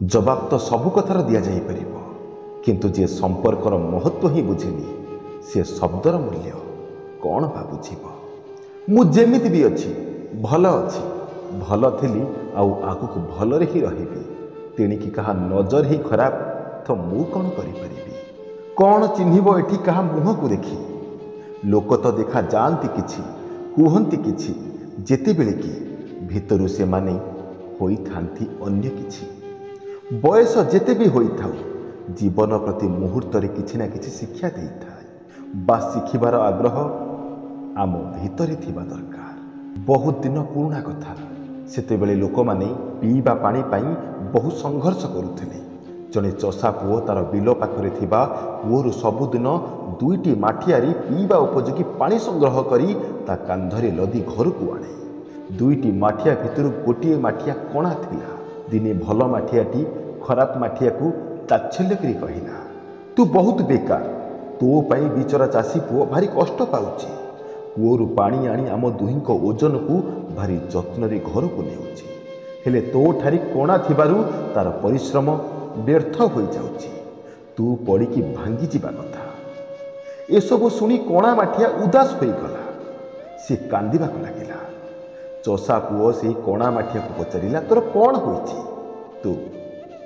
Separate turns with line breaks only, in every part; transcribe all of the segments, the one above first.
जवाब तो सबु कथार दि जापर किंतु जे संपर्कर महत्व ही बुझेनि से शब्दर मूल्य कौन बा बुझिब। मु जेमिति भी अच्छी भल अच्छी भल थिली आउ आगुक भलरे ही रहिबी तेणिकी कहा नजर ही खराब तो मु कौन करिपरिबी। कौन चिन्हिब एठी कहा मुह को देखी। लोक तो देखा जाती किछि कुहंती किछि जेतेबेले कि भितरु से माने होई थांती अन्य किछि। बयस जेते भी होई थाउ जीवन प्रति मुहूर्तरे किछि ना किछि शिक्षा देई थाए बा शिखिबार आग्रह आम भितरे थिबा दरकार। बहुत दिन पुराना कथा सेतेबेले लोक माने पीवा पानी पाई बहु संघर्ष करुथिले। जने चषा पुओ तार बिल पाखरे थिबा कूओरु सबुदिन दुईटी माठियारी पीवा उपयोगी पानी संग्रह करी ता कांधरे लदी घर को आणे। दुईटी माठिया भितर गोटे माठिया कणा थिला। दिने भल माठियाटी खराब माठिया को ताच्छल्य करी कहिला, तू बहुत बेकार, तो पाई बिचरा चाषी पुओ भारी कष्ट पाउछि। कूओरु पानी आनी आम दुहींक ओजन को भारी जत्न रे घर को नेउछि, हेले तो ठारी कणा थिबारु तार परिश्रम व्यर्थ हो जाउछि। तू पड़िकी भांगी जिबा कथा। एसबु शुणी कणा माठिया उदास हो गला। सी कांदिबा को लागिला। चषा पुओ से कणा माठिया को पचारिला, तोर कौन होइछि, तू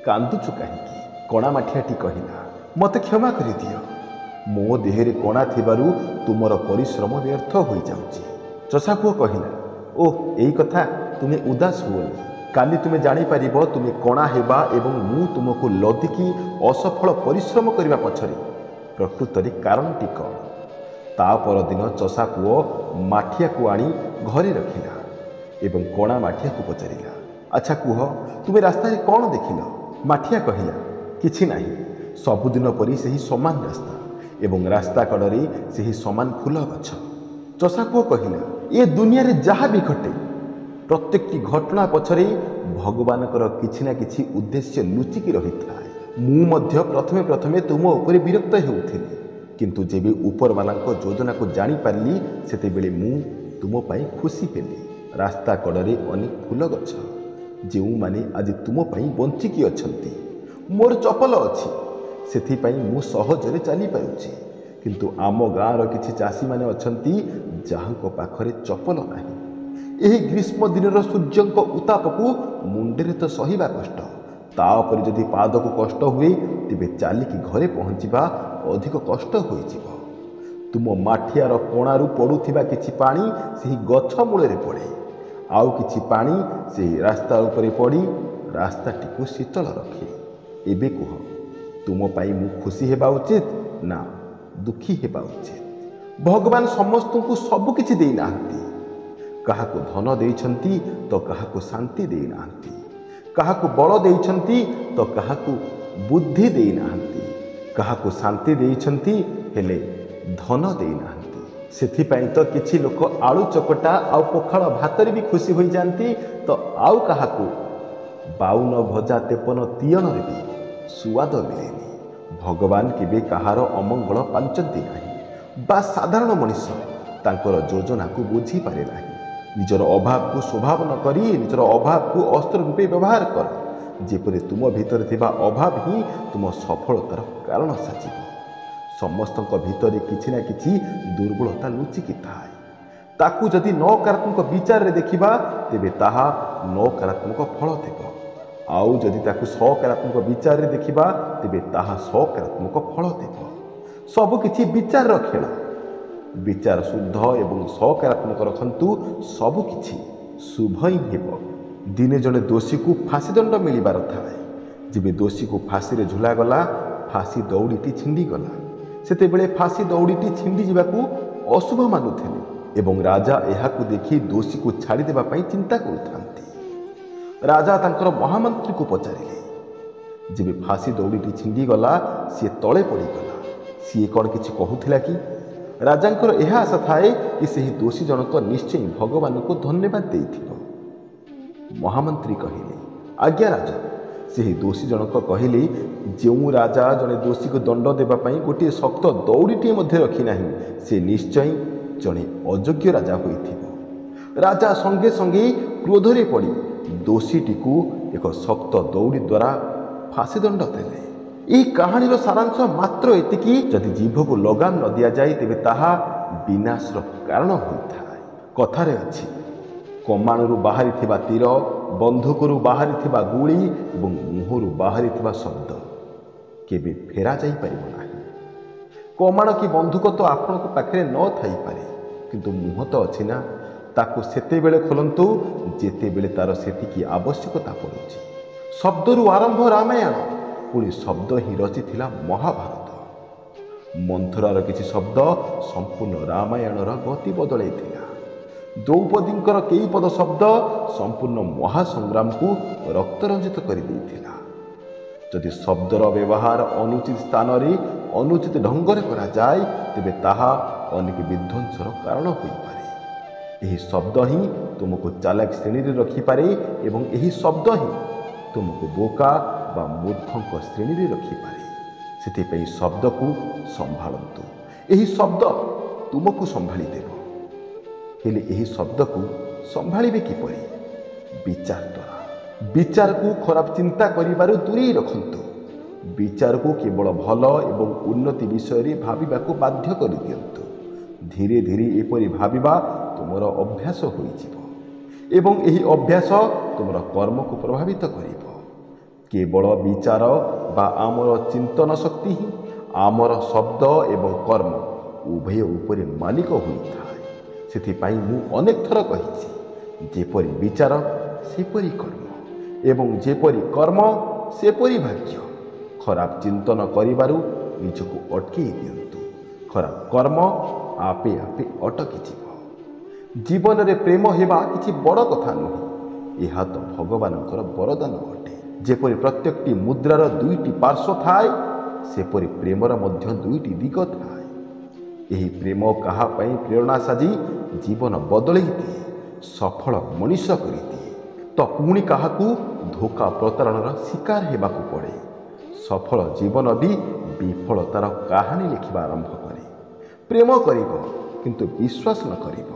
कांदुछु काहीकि? कणा माठियाटी कहिला, मते क्षमा करि दियो, मो देहरे कणा थिबारु तुमर परिश्रम व्यर्थ हो जाउछि। चषा पुओ कहिला, ओ एई कथा, तुमे उदास हुओनी। काली तुमे जानी पारिबो तुमे कणा हेबा एवं मु तुमको लदिकी असफल परिश्रम करिबा पछरे प्रकृतरे कारणटी कौन। ता परदिन चषा पुओ माठिया को आनी घरे रखिला एवं कणा माठिया को पचारिला, अच्छा कुह तुमे रास्ता कौन देखिल? माठिया कहिला, किछि नाही, सबुदिन परी सही समान रास्ता एवं रास्ता कड़े सही समान फूल गछ। चषा पुओ कहिला, ए दुनिया रे जहा भी घटे प्रत्येक घटना पछरे भगवानकर किछि ना किछि उद्देश्य लुचिकी रही थाए। मु मध्य प्रथमे प्रथमे तुम उपरे विरक्त हेउथिली, किंतु जेबे ऊपर मानक योजना को जानी पारली सेते बेले मु तुम पाई खुशी हेली। रास्ता कड़े अनेक फूल गछ जो माने आज तुम पाई बंचिकी अछंती। मोर चपल अछि सेथि पाई मु सहजरे चली पाउछि, किंतु आम गाँर किछि चाषी माने अछंती जाहांको पाखरे चपल नाही। एही ग्रीष्म दिनर सूर्यंक उताप को मुंडे तो सहिबा कष्ट, तापर जदि पाद को कष्ट हुए तेबे चालिकी घरे पहुँचवा अधिक कष्ट होइजिवो। तुम माठियार कणारू पड़ुथिबा किछि पानी सेही गछ मूଳରେ पड़े, आउ किछि पानी सेही रास्ता उपरे पड़ी रास्ताटी शीतल रखे। एबे कुह, तुम पाई मु खुशी हेबा उचित ना दुखी हेबा उचित? भगवान समस्त को सब किछि देई नाहंती। काहाको धन देइछंती तो काहाको शांति देई नाहंती, काहाको बल देइछंती तो काहाको बुद्धि देई नाहंती, काहाको शांति देइछंती हेले धन देई नाहंती। सेथि पई तो किछि लोक आलू चकटा आउ पखाळ भातरे भी खुशी होई जानती, तो आउ काहाको 52 भजा 53 तियन रे भी सुवाद मिलेनी। भगवान केबे कहार अमंगल पांचंती नाही बा साधारण मनुष्य तांकर योजना को बुझी पारे नाही। निजर अभाव को स्वभाव न करी निजर अभाव को अस्त्र रूपे व्यवहार कर। जेपरि तुम भीतर थिबा अभाव ही तुम सफलतार कारण साजिब। समस्तक भितरे किछि ना किछि दुर्बलता लुचिकी थाए। ताकू जदि नकारात्मक विचार रे देखिबा तेबे ताहा नकारात्मक फल देबो, आउ जदि ताकू सकारात्मक विचार रे देखिबा तेबे ताहा सकारात्मक फल देबो। सब किछि विचार खेल। विचार शुद्ध एवं सकारात्मक रखंतु सबकिछि शुभ ही हेब। दिने जड़े दोषी को फांसी दंड मिलबार थाए। जेबे दोषी को फांसी रे झुला गला फांसी दौड़ीटी छिंडी गला, सेतेबेले फांसी दौड़ीटी छिंडी जिबाकू अशुभ मानुथिले एवं राजा एहाकू देखि दोषी को छाड़ी देबा पई चिंता करुथांती। राजा तांकर महामंत्री को पचारिले, जेबे फांसी दौड़ीटी छिंडी गला सी तले पड़ीगला, सी कौन किछि कहूथिला कि? राजांकर यह आशा थाए कि सही दोषी जनक निश्चय भगवान को धन्यवाद देइथिबो। महामंत्री कहिले, आज्ञा राजा। सही दोषी जनक कहिले, जो राजा जड़े दोषी को दंड देबा पई गोटे शक्त दौड़ीटी मध्य रखी नाही से निश्चय जड़े अयोग्य राजा होइथिबो। राजा संगे संगे क्रोधरे पड़ी दोषीटी को एक शक्त दौड़ी द्वारा फाशीदंड देले। ଏହି କାହାଣୀର ସାରାଂଶ ମାତ୍ର ଏତିକି, ଯଦି ଜିଭକୁ ଲଗାମ ନ ଦିଆଯାଏ ତେବେ ତାହା ବିନାଶର କାରଣ ହୋଇଥାଏ। କଥାରେ ଅଛି, କମାଣରୁ ବାହାରିଥିବା ତୀର, ବନ୍ଧୁକରୁ ବାହାରିଥିବା ଗୁଳି ଏବଂ ମୁହଁରୁ ବାହାରିଥିବା ଶବ୍ଦ କେବେ ଫେରା ଯାଇପାରିବ ନାହିଁ। କମାଣ କି ବନ୍ଧୁକ ତ ଆପଣଙ୍କ ପାଖରେ ନ ଥାଇପାରେ, କିନ୍ତୁ ମୁହଁ ତ ଅଛି ନା। ତାକୁ ସେତେବେଳେ ଖୋଲନ୍ତୁ ଯେତେବେଳେ ତାର ସେତିକି ଆବଶ୍ୟକତା ପଡ଼ୁଛି। ଶବ୍ଦରୁ ଆରମ୍ଭ ରାମାୟଣ, ପୁଣି ଶବ୍ଦ ହିଁ ରଚିଥିଲା ମହାଭାରତ। ମନ୍ଥରାର କିଛି ଶବ୍ଦ ସମ୍ପୂର୍ଣ୍ଣ ରାମାୟଣର ଗତି ବଦଳାଇଥିଲା। ଦ୍ରୌପଦୀଙ୍କର କେଇ ପଦ ଶବ୍ଦ ସମ୍ପୂର୍ଣ୍ଣ ମହାସଂଗ୍ରାମକୁ ରକ୍ତରଞ୍ଜିତ କରିଦେଇଥିଲା। ଯଦି ଶବ୍ଦର ବ୍ୟବହାର ଅନୁଚିତ ସ୍ଥାନରେ ଅନୁଚିତ ଢଙ୍ଗରେ କରାଯାଏ ତେବେ ତାହା ଅନେକ ବିଧ୍ୱଂସର କାରଣ ହୋଇପାରେ। ଏହି ଶବ୍ଦ ହିଁ ତୁମକୁ ଚାଲାକ ଶ୍ରେଣୀରେ ରଖିପାରେ ଏବଂ ଏହି ଶବ୍ଦ ହିଁ ତୁମକୁ ବୋକା ବା ମୂର୍ଖଙ୍କ ଶ୍ରେଣୀରେ ରଖିପାରେ। ସେଥିପାଇଁ ଶବ୍ଦକୁ ସମ୍ଭାଳନ୍ତୁ। ଏହି ଶବ୍ଦ ତୁମକୁ ସମ୍ଭାଳି ଦେବ। ହେଲେ ଏହି ଶବ୍ଦକୁ ସମ୍ଭାଳିବେ କିପରି? ବିଚାର ଦ୍ୱାରା। ବିଚାରକୁ ଖରାପ ଚିନ୍ତା କରିବାରୁ ଦୂରେଇ ରଖନ୍ତୁ। ବିଚାରକୁ କେବଳ ଭଲ ଏବଂ ଉନ୍ନତି ବିଷୟରେ ଭାବିବାକୁ ବାଧ୍ୟ କରିଦିଅନ୍ତୁ। ଧୀରେ ଧୀରେ ଏପରି ଭାବିବା ତୁମର ଅଭ୍ୟାସ ହୋଇଯିବ ଏବଂ ଏହି ଅଭ୍ୟାସ ତୁମର କର୍ମକୁ ପ୍ରଭାବିତ କରିବ। କେବଳ ବିଚାର ବା ଆମର ଚିନ୍ତନ ଶକ୍ତି ହିଁ ଆମର ଶବ୍ଦ ଏବଂ କର୍ମ ଉଭୟ ଉପରେ ମାଲିକ ହୋଇଥାଏ। ସେଥିପାଇଁ ମୁଁ ଅନେକ ଥର କହିଛି, ଯେପରି ବିଚାର ସେପରି କର୍ମ ଏବଂ ଯେପରି କର୍ମ ସେପରି ଭାଗ୍ୟ। ଖରାପ ଚିନ୍ତନ କରିବାରୁ ନିଜକୁ ଅଟକେଇ ଦିଅନ୍ତୁ। ଖରାପ କର୍ମ ଆପେ ଆପେ ଅଟକିଯିବ। ଜୀବନରେ ପ୍ରେମ ହେବା କିଛି ବଡ଼ କଥା ନୁହେଁ, ଏହା ତ ଭଗବାନଙ୍କର ବରଦାନ ଅଟେ। ଯେପରି ପ୍ରତ୍ୟେକଟି ମୁଦ୍ରାର ଦୁଇଟି ପାର୍ଶ୍ୱ ଥାଏ, ସେପରି ପ୍ରେମର ମଧ୍ୟ ଦୁଇଟି ଦିଗ ଥାଏ। ଏହି ପ୍ରେମ କାହା ପାଇଁ ପ୍ରେରଣା ସାଜି ଜୀବନ ବଦଳେଇ ଦିଏ, ସଫଳ ମଣିଷ କରିଦିଏ, ତ ପୁଣି କାହାକୁ ଧୋକା ପ୍ରତାରଣାର ଶିକାର ହେବାକୁ ପଡ଼େ। ସଫଳ ଜୀବନ ବି ବିଫଳତାର କାହାଣୀ ଲେଖିବା ଆରମ୍ଭ କରେ। ପ୍ରେମ କରିବ କିନ୍ତୁ ବିଶ୍ୱାସ ନ କରିବ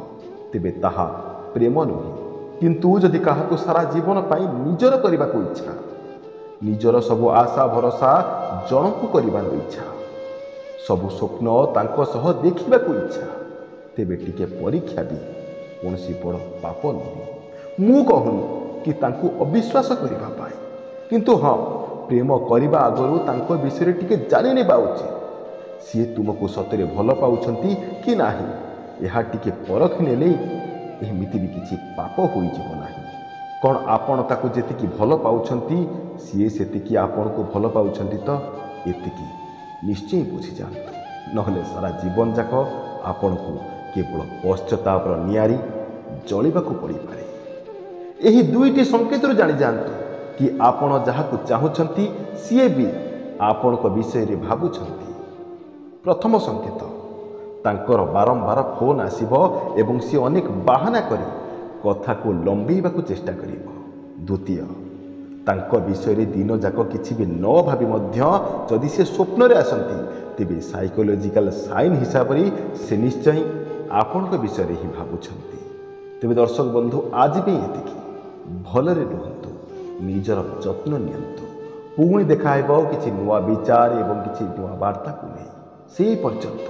ତେବେ ତାହା ପ୍ରେମ ନୁହେଁ। କିନ୍ତୁ ଯଦି କାହାକୁ ସାରା ଜୀବନ ପାଇଁ ନିଜର କରିବାକୁ ଇଚ୍ଛା, ନିଜର ସବୁ ଆଶା ଭରସା ଜଣକୁ କରିବାର ଇଚ୍ଛା, ସବୁ ସ୍ୱପ୍ନ ତାଙ୍କ ସହ ଦେଖିବାକୁ ଇଚ୍ଛା, ତେବେ ଟିକେ ପରୀକ୍ଷା ବି କୌଣସି ବଡ଼ ପାପ ନୁହେଁ। ମୁଁ କହୁନି କି ତାଙ୍କୁ ଅବିଶ୍ୱାସ କରିବା ପାଇଁ, କିନ୍ତୁ ହଁ, ପ୍ରେମ କରିବା ଆଗରୁ ତାଙ୍କ ବିଷୟରେ ଟିକେ ଜାଣିନେବା ଉଚିତ। ସିଏ ତୁମକୁ ସତରେ ଭଲ ପାଉଛନ୍ତି କି ନାହିଁ, ଏହା ଟିକେ ପରଖି ନେଲେ ଏମିତି ବି କିଛି ପାପ ହୋଇଯିବ ନାହିଁ। କ'ଣ ଆପଣ ତାକୁ ଯେତିକି ଭଲ ପାଉଛନ୍ତି ସିଏ ସେତିକି ଆପଣଙ୍କୁ ଭଲ ପାଉଛନ୍ତି ତ? ଏତିକି ନିଶ୍ଚୟ ବୁଝିଯାଆନ୍ତୁ, ନହେଲେ ସାରା ଜୀବନ ଯାକ ଆପଣଙ୍କୁ କେବଳ ପଶ୍ଚାତାପର ନିଆଁରେ ଜଳିବାକୁ ପଡ଼ିପାରେ। ଏହି ଦୁଇଟି ସଂକେତରୁ ଜାଣିଯାଆନ୍ତୁ କି ଆପଣ ଯାହାକୁ ଚାହୁଁଛନ୍ତି ସିଏ ବି ଆପଣଙ୍କ ବିଷୟରେ ଭାବୁଛନ୍ତି। ପ୍ରଥମ ସଂକେତ, ତାଙ୍କର ବାରମ୍ବାର ଫୋନ୍ ଆସିବ ଏବଂ ସେ ଅନେକ ବାହାନା କରି କଥାକୁ ଲମ୍ବେଇବାକୁ ଚେଷ୍ଟା କରିବ। ଦ୍ୱିତୀୟ, ତାଙ୍କ ବିଷୟରେ ଦିନଯାକ କିଛି ବି ନ ଭାବି ମଧ୍ୟ ଯଦି ସେ ସ୍ୱପ୍ନରେ ଆସନ୍ତି ତେବେ ସାଇକୋଲୋଜିକାଲ ସାଇନ୍ ହିସାବରେ ସେ ନିଶ୍ଚୟ ଆପଣଙ୍କ ବିଷୟରେ ହିଁ ଭାବୁଛନ୍ତି। ତେବେ ଦର୍ଶକ ବନ୍ଧୁ, ଆଜି ପାଇଁ ଏତିକି। ଭଲରେ ରୁହନ୍ତୁ, ନିଜର ଯତ୍ନ ନିଅନ୍ତୁ। ପୁଣି ଦେଖା ହେବ କିଛି ନୂଆ ବିଚାର ଏବଂ କିଛି ନୂଆ ବାର୍ତ୍ତାକୁ ନେଇ। ସେହି ପର୍ଯ୍ୟନ୍ତ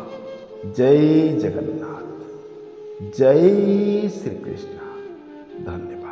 ଜୟ ଜଗନ୍ନାଥ, ଜୟ ଶ୍ରୀକୃଷ୍ଣ। ଧନ୍ୟବାଦ।